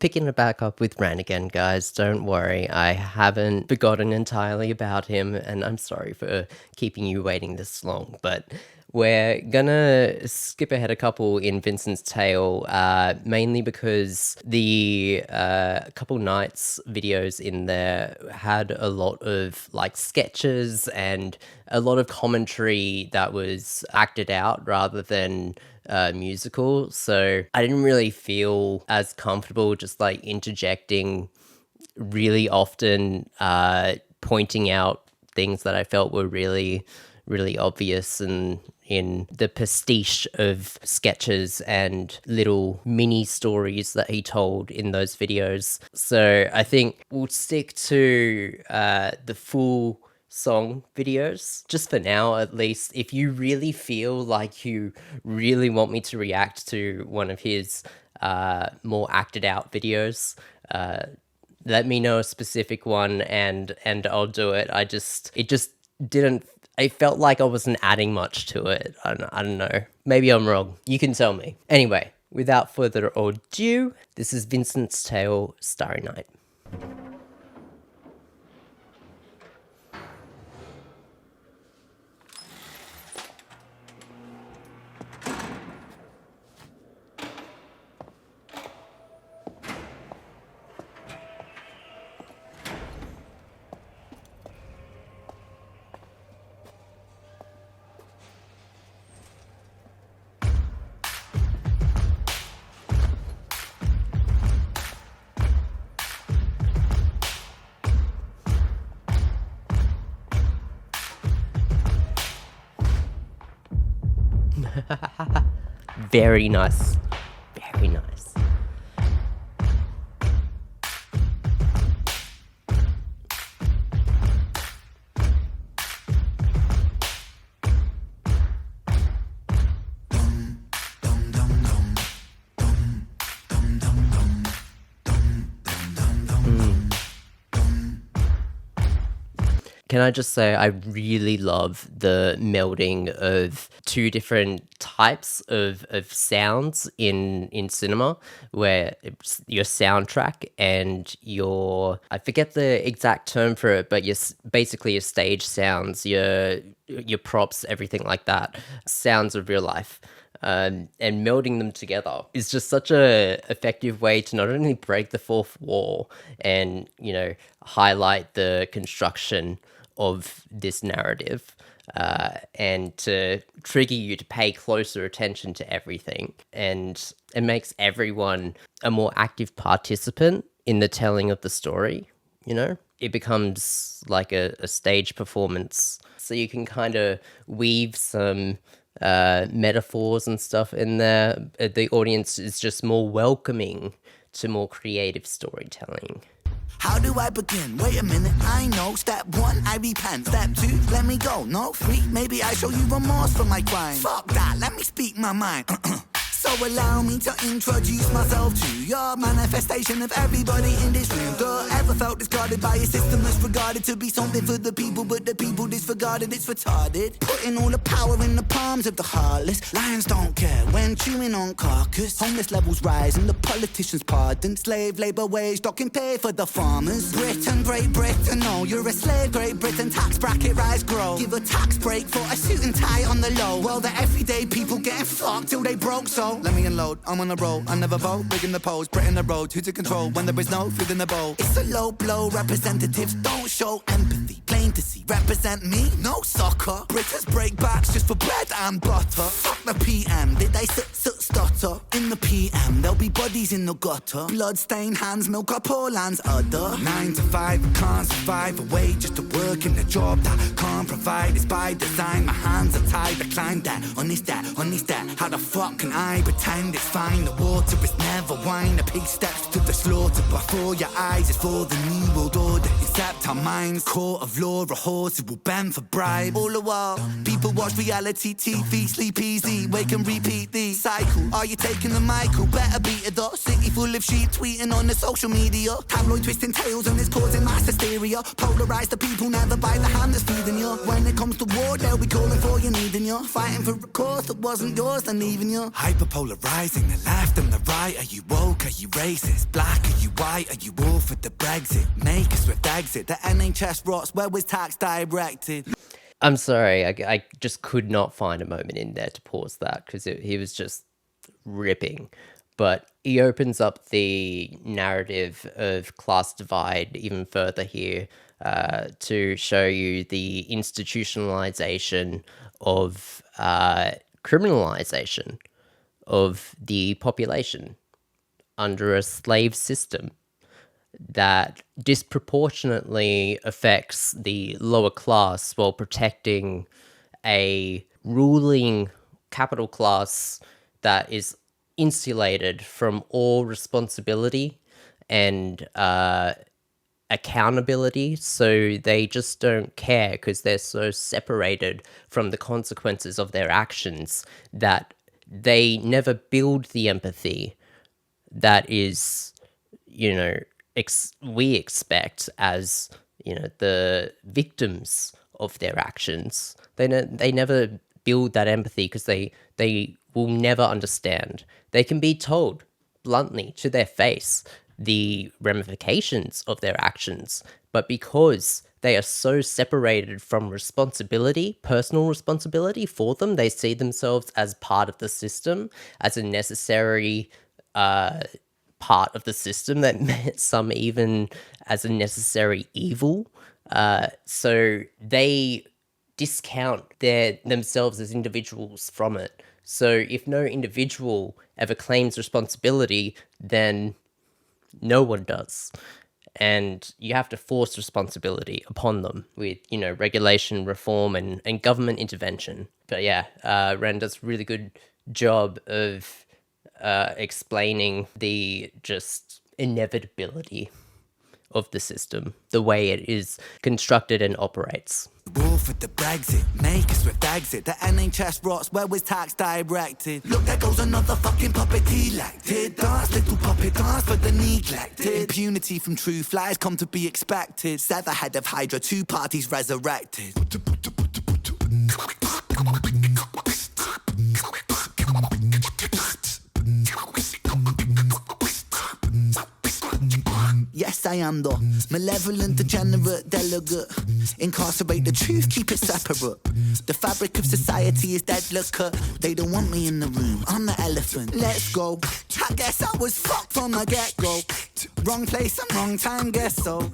Picking it back up with Ran again, guys. Don't worry, I haven't forgotten entirely about him, and I'm sorry for keeping you waiting this long, but we're gonna skip ahead a couple in Vincent's tale, mainly because the couple nights videos in there had a lot of like sketches and a lot of commentary that was acted out rather than musical, so I didn't really feel as comfortable just like interjecting really often, pointing out things that I felt were really, really obvious and in the pastiche of sketches and little mini stories that he told in those videos. So I think we'll stick to the full song videos, just for now at least. If you really feel like you really want me to react to one of his more acted out videos, let me know a specific one and I'll do it. It just didn't, I felt like I wasn't adding much to it. I don't know. Maybe I'm wrong. You can tell me. Anyway, without further ado, this is Vincent's tale, Starry Night. Very nice. Very nice. Can I just say, I really love the melding of two different types of sounds in cinema, where it's your soundtrack and your, I forget the exact term for it, but basically your stage sounds, your props, everything like that, sounds of real life. And melding them together is just such a effective way to not only break the fourth wall and, you know, highlight the construction of this narrative, and to trigger you to pay closer attention to everything. And it makes everyone a more active participant in the telling of the story, you know? It becomes like a stage performance. So you can kind of weave some metaphors and stuff in there. The audience is just more welcoming to more creative storytelling. How do I begin? Wait a minute, I know. Step 1, I repent. Step 2, let me go. No, 3, maybe I show you remorse for my crime. Fuck that, let me speak my mind. So allow me to introduce myself to your manifestation of everybody in this room. Duh, ever felt discarded by a system that's regarded to be something for the people, but the people disregarded, it's retarded. Putting all the power in the palms of the heartless. Lions don't care when chewing on carcass. Homeless levels rise and the politicians pardon. Slave labour wage docking pay for the farmers. Britain, Great Britain, no, you're a slave. Great Britain, tax bracket rise, grow. Give a tax break for a suit and tie on the low. Well, the everyday people getting fucked till they broke, so let me unload, I'm on a roll, I never vote, rigging the polls, Britain the road, who to control when there is no food in the bowl. It's a low blow, representatives don't show empathy, plain to see, represent me, no soccer. Britons break backs just for bread and butter. Fuck the PM, did they stutter? In the PM, there'll be bodies in the gutter. Blood-stained hands, milk up poor land's udder. 9 to 5, can't survive away just to work in a job that can't provide. It's by design, my hands are tied, I climb that, on this that, how the fuck can I pretend it's fine? The water is never wine, a pig steps to the slaughter. Before your eyes, it's for the new world order. Except our minds, court of law, a horse who will bend for bribe. All the while, people watch reality TV, sleep easy, wake and repeat the cycle. Are you taking the Michael? Better beat it up. City full of sheep tweeting on the social media. Tabloid twisting tails and it's causing mass hysteria. Polarise the people, never by the hand that's feeding you. When it comes to war, they'll be calling for you, needing you. Fighting for a cause that wasn't yours, then leaving you. Hyperpolarizing the left and the right. Are you woke? Are you racist? Black? Are Why are you all for the Brexit? Make a swift exit. The NHS rots, where was tax directed? I'm sorry, I just could not find a moment in there to pause that because he was just ripping. But he opens up the narrative of class divide even further here to show you the institutionalization of criminalization of the population under a slave system that disproportionately affects the lower class while protecting a ruling capital class that is insulated from all responsibility and accountability. So they just don't care because they're so separated from the consequences of their actions that they never build the empathy that is, you know, we expect as, you know, the victims of their actions. They never build that empathy because they will never understand. They can be told bluntly to their face the ramifications of their actions, but because they are so separated from responsibility, personal responsibility for them, they see themselves as part of the system, as a necessary part of the system, that some even as a necessary evil. So they discount themselves as individuals from it. So if no individual ever claims responsibility, then no one does. And you have to force responsibility upon them with, you know, regulation, reform, and government intervention. But yeah, Ren does a really good job of explaining the just inevitability of the system, the way it is constructed and operates. War for the Brexit, make a swift exit. The NHS rots, where was tax directed? Look, there goes another fucking puppet elected. Dance, little puppet, dance for the neglected. Impunity from truth, lies come to be expected. Sever head of Hydra, two parties resurrected. Yes, I am the malevolent, degenerate delegate. Incarcerate the truth, keep it separate. The fabric of society is delicate. They don't want me in the room, I'm the elephant. Let's go. I guess I was fucked from the get-go. Wrong place and wrong time, guess so.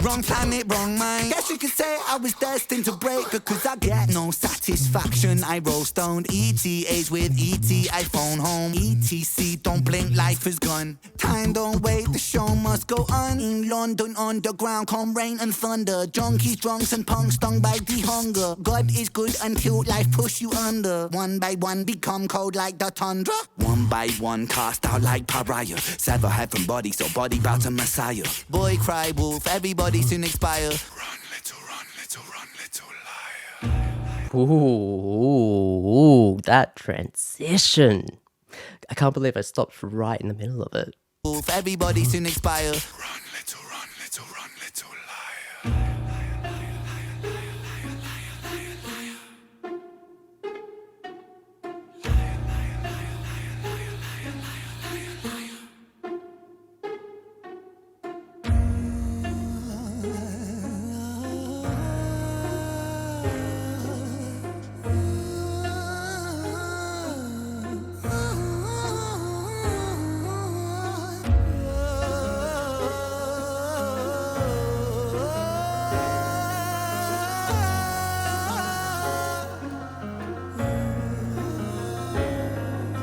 Wrong planet, wrong mind. Guess you could say I was destined to break, because I get no satisfaction. I roll stoned, ETAs with ET, I phone home. ETC, don't blink, life is gone. Time don't wait, the show must go on. In London underground, come rain and thunder. Junkies, drunks and punks stung by the hunger. God is good until life push you under. One by one become cold like the tundra. One by one cast out like pariah. Sever heaven body, so body bow to Messiah. Boy cry wolf, everybody soon expire. Run little, run little, run little liar. Ooh, that transition. I can't believe I stopped right in the middle of it. Wolf, everybody soon expire. Run little, run little, run little liar.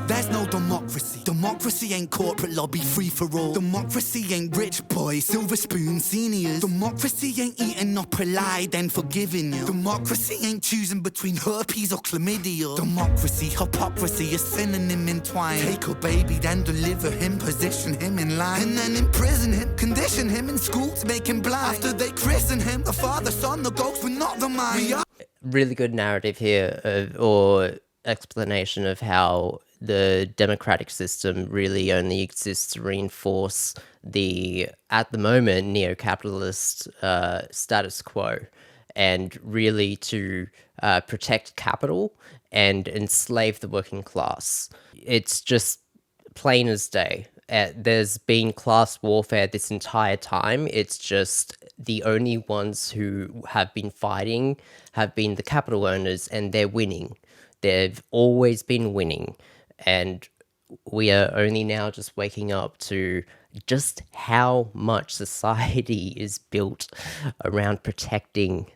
There's no democracy. Democracy ain't corporate lobby free for all. Democracy ain't rich boys, silver spoon seniors. Democracy ain't eating up a lie then forgiving you. Democracy ain't choosing between herpes or chlamydia. Democracy, hypocrisy, a synonym entwined. Take a baby, then deliver him, position him in line, and then imprison him, condition him in school to make him blind. After they christen him, the father, son, the ghost, but not the mind. Really good narrative here, or explanation of how the democratic system really only exists to reinforce the, at the moment, neo-capitalist status quo, and really to protect capital and enslave the working class. It's just plain as day. There's been class warfare this entire time. It's just the only ones who have been fighting have been the capital owners, and they're winning. They've always been winning. And we are only now just waking up to just how much society is built around protecting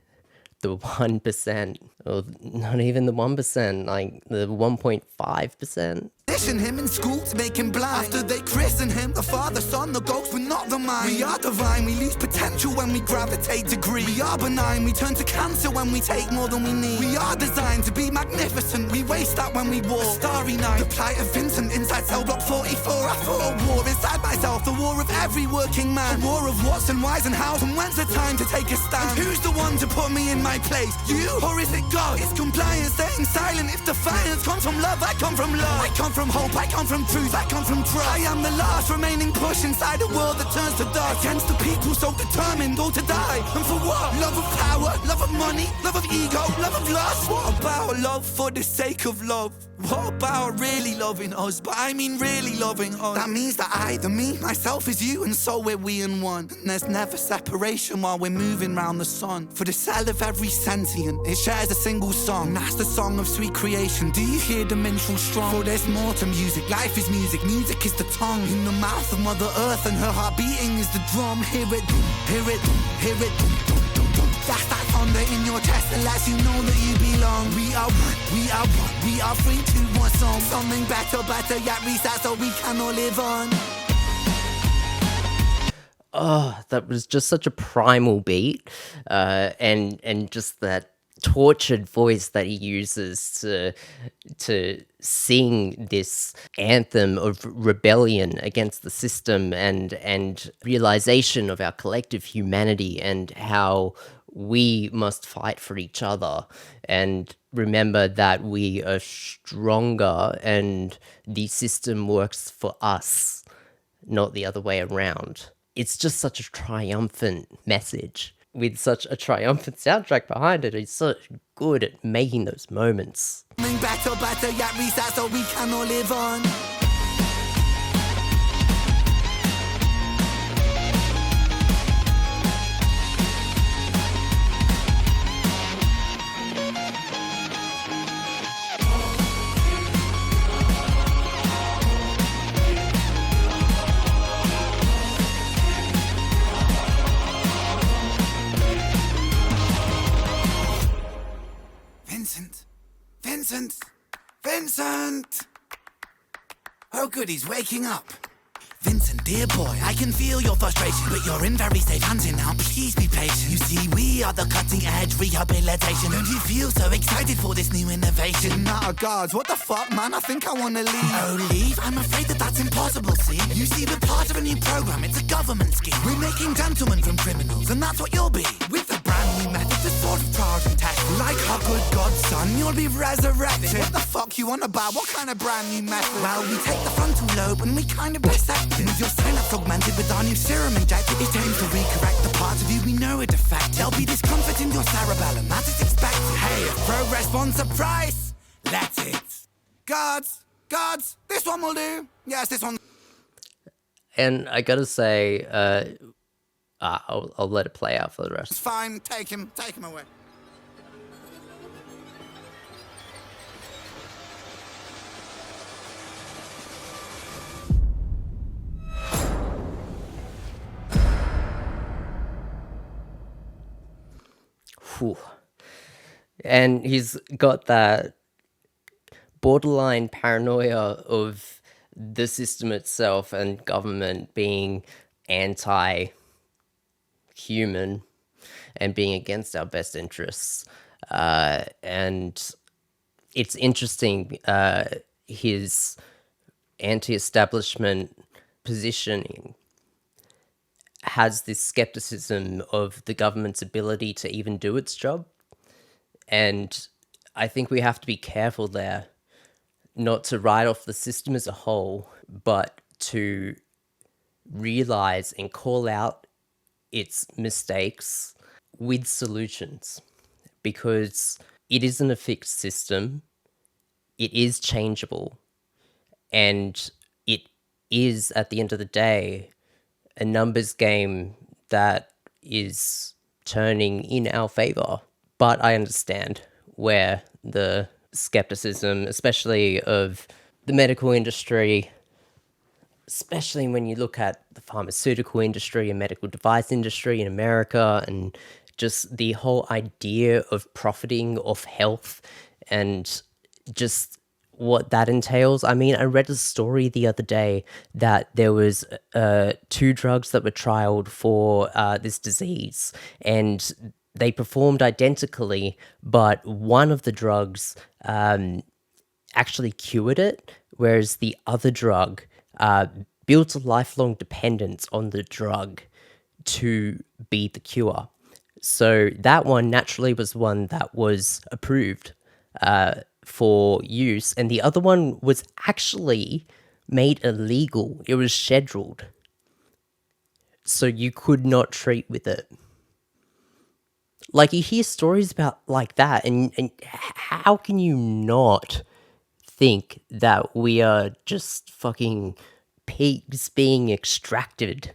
the 1%, or not even the 1%, like the 1.5%. Him in school to make him blind. After they christen him, the Father, Son, the ghost, we're not the mind. We are divine, we lose potential when we gravitate to greed. We are benign, we turn to cancer when we take more than we need. We are designed to be magnificent, we waste that when we walk. A starry night, the plight of Vincent inside cell block 44. I fought a war inside myself, the war of every working man. A war of what's and why's and how's, and when's the time to take a stand? And who's the one to put me in my place? You, or is it God? It's compliance, staying silent. If defiance comes from love, I come from love. I come from hope, I come from truth, I come from trust. I am the last remaining push inside a world that turns to dust. Against the people so determined, all to die. And for what? Love of power, love of money, love of ego, love of lust. What about love for the sake of love? What about really loving us? But I mean really loving us. That means that I, the me, myself is you, and so we're we in one. And there's never separation while we're moving round the sun. For the cell of every sentient, it shares a single song. And that's the song of sweet creation. Do you hear the minstrel strong? For there's more to music. Life is music, music is the tongue. In the mouth of Mother Earth, and her heart beating is the drum. Hear it, hear it, hear it. That's that thunder in your chest that lets you know that you belong. We are one, we are one, we are free to one song. Something better, better yet reset so we can all live on. Oh, that was just such a primal beat, and just that tortured voice that he uses to sing this anthem of rebellion against the system and realization of our collective humanity and how we must fight for each other and remember that we are stronger and the system works for us, not the other way around. It's just such a triumphant message with such a triumphant soundtrack behind it. He's so good at making those moments. Better, better yet reset so we can all live on. Vincent! Vincent! Oh good, he's waking up. Vincent, dear boy, I can feel your frustration, but you're in very safe hands here now, please be patient. You see, we are the cutting edge rehabilitation. Don't you feel so excited for this new innovation? Nah, guards, what the fuck, man? I think I wanna leave. Oh, leave? I'm afraid that that's impossible, see? You see, we're part of a new program, it's a government scheme. We're making gentlemen from criminals, and that's what you'll be. With a brand new method to sort of trials and tests. Like our good godson, you'll be resurrected. What the fuck you on about? What kind of brand new method? Well, we take the frontal lobe and we kind of dissect it. With your synapse augmented with our new serum injected, it aims to recorrect the parts of you we know are defective. There'll be discomfort in your cerebellum, that is expected. Hey, if progress wants a price, let it. Guards, this one will do. Yes, this one. And I gotta say, I'll let it play out for the rest. It's fine, take him away. Whew. And he's got that borderline paranoia of the system itself and government being anti-human and being against our best interests. And it's interesting, his anti-establishment positioning has this skepticism of the government's ability to even do its job. And I think we have to be careful there, not to write off the system as a whole, but to realize and call out its mistakes with solutions, because it isn't a fixed system. It is changeable, and it is, at the end of the day, a numbers game that is turning in our favor. But I understand where the skepticism, especially of the medical industry, especially when you look at the pharmaceutical industry and medical device industry in America, and just the whole idea of profiting off health and just what that entails. I mean, I read a story the other day that there was two drugs that were trialed for this disease, and they performed identically, but one of the drugs actually cured it, whereas the other drug built a lifelong dependence on the drug to be the cure. So that one naturally was one that was approved for use, and the other one was actually made illegal. It was scheduled, so you could not treat with it. Like, you hear stories about like that, and how can you not think that we are just fucking pigs being extracted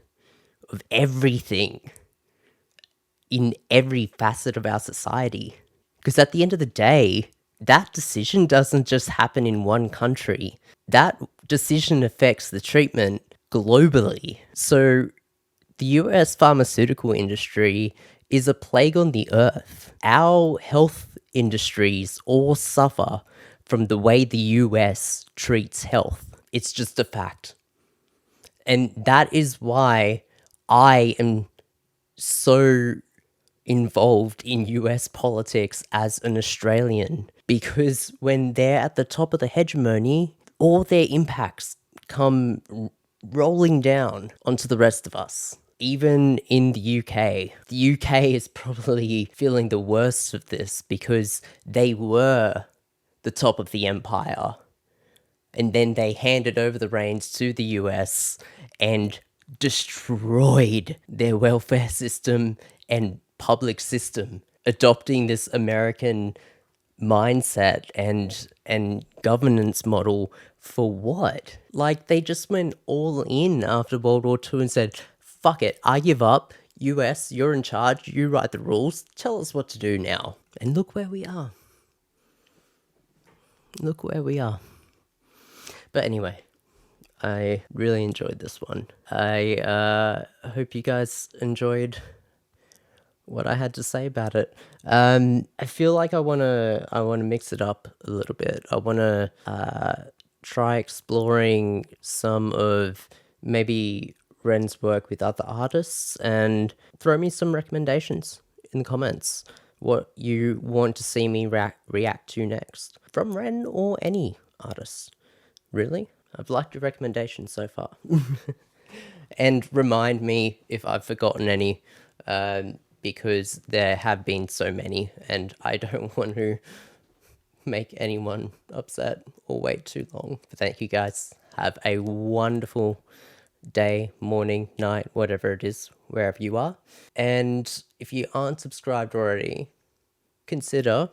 of everything in every facet of our society? Because at the end of the day, that decision doesn't just happen in one country. That decision affects the treatment globally. So the US pharmaceutical industry is a plague on the earth. Our health industries all suffer from the way the US treats health. It's just a fact. And that is why I am so involved in US politics as an Australian, because when they're at the top of the hegemony, all their impacts come rolling down onto the rest of us. Even in the UK is probably feeling the worst of this, because they were the top of the empire, and then they handed over the reins to the US and destroyed their welfare system and public system, adopting this American mindset and governance model for what? Like, they just went all in after World War II and said, fuck it, I give up. US, you're in charge, you write the rules, tell us what to do now. And look where we are. Look where we are. But anyway, I really enjoyed this one. I hope you guys enjoyed what I had to say about it. I feel like I wanna mix it up a little bit. I wanna try exploring some of maybe Ren's work with other artists, and throw me some recommendations in the comments. What you want to see me react to next from Ren or any artist. Really? I've liked your recommendations so far. And remind me if I've forgotten any, because there have been so many, and I don't want to make anyone upset or wait too long. But thank you guys. Have a wonderful day, morning, night, whatever it is, wherever you are. And if you aren't subscribed already, consider